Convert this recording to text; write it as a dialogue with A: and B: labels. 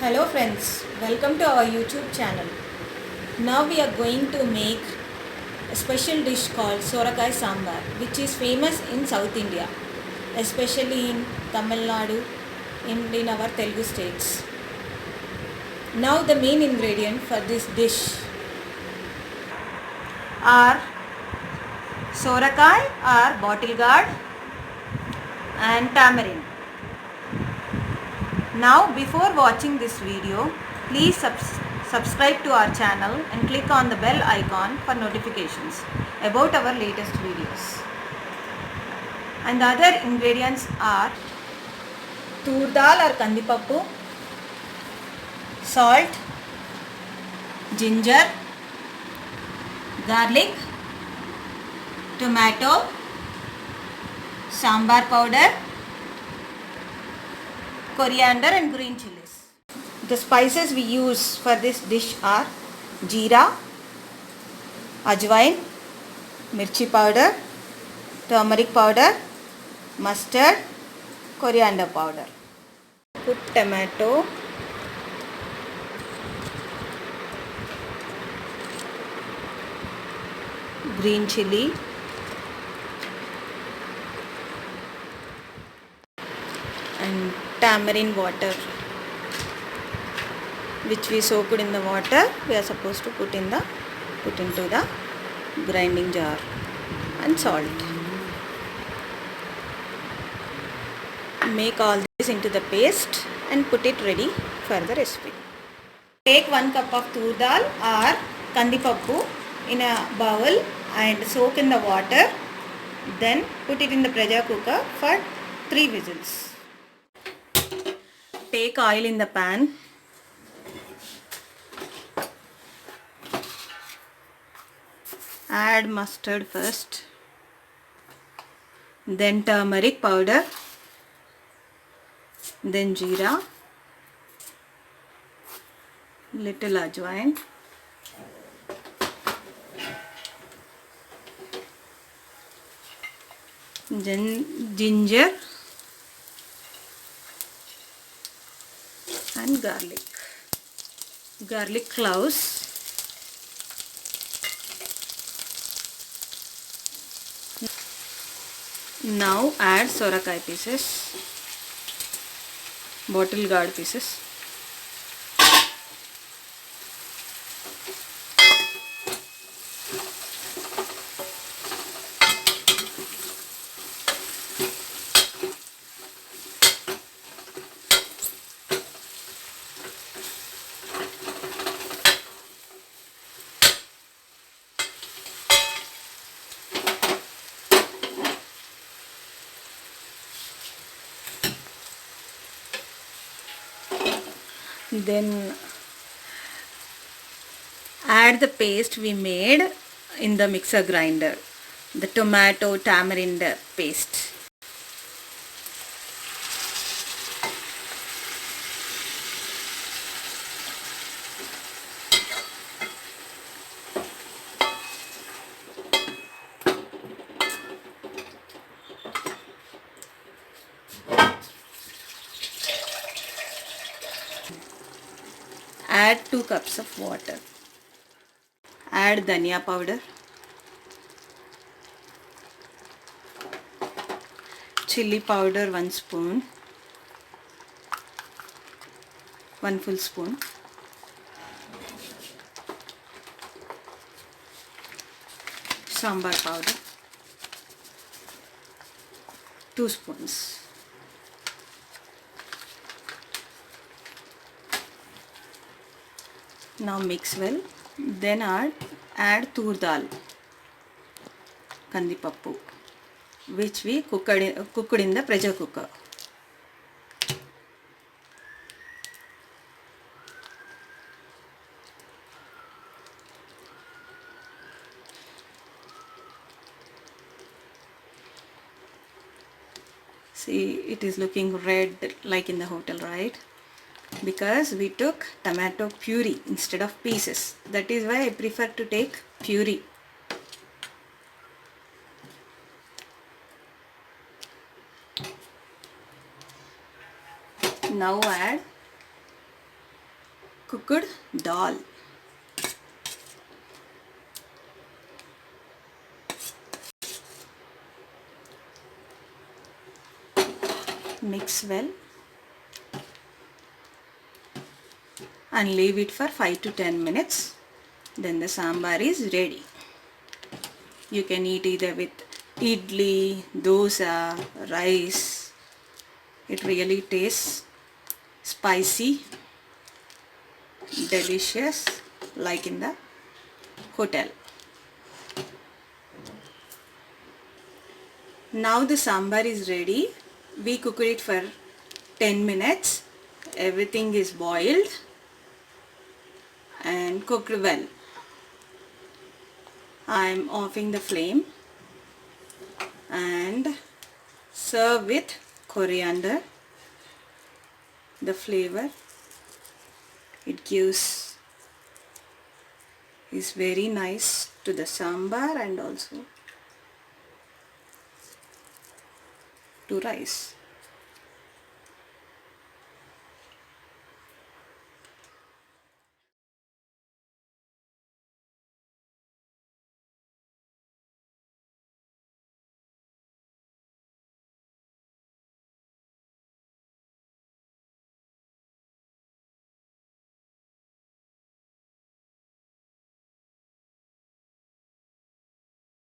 A: Hello friends, welcome to our YouTube channel. Now we are going to make a special dish called Sorakai Sambhar, which is famous in South India, especially in Tamil Nadu and in our Telugu states. Now the main ingredient for this dish are Sorakai or Bottlegourd and tamarind. Now before watching this video, please subscribe to our channel and click on the bell icon for notifications about our latest videos. And the other ingredients are tur dal or kandipappu, salt, ginger, garlic, tomato, sambar powder, coriander and green chilies. The spices we use for this dish are jeera, ajwain, mirchi powder, turmeric powder, mustard, coriander powder. Put tomato, green chili, and tamarind water, which we soaked in the water. We are supposed to put into the grinding jar, and salt. Make all this into the paste and put it ready for the recipe. Take 1 cup of tur dal or kandipappu in a bowl and soak in the water. Then put it in the pressure cooker for 3 whistles. Take oil in the pan. Add mustard first, then turmeric powder, then jeera, little ajwain, then ginger and garlic cloves, now add sorakai pieces, Bottlegourd pieces, then add the paste we made in the mixer grinder, the tomato tamarind paste. Add 2 cups of water. Add dhania powder, chili powder 1 spoon, 1 full spoon, sambar powder 2 spoons. Now mix well. Then add tur dal, kandipappu, which we cooked in the pressure cooker. See, it is looking red like in the hotel, right? Because we took tomato puree instead of pieces. That is why I prefer to take puree. Now add cooked dal. Mix well and leave it for 5 to 10 minutes. Then the sambar is ready. You can eat either with idli, dosa, rice. It really tastes spicy, delicious, like in the hotel. Now the sambar is ready. We cooked it for 10 minutes. Everything is boiled and cooked well. I am offing the flame and serve with coriander. The flavor it gives is very nice to the sambar and also to rice.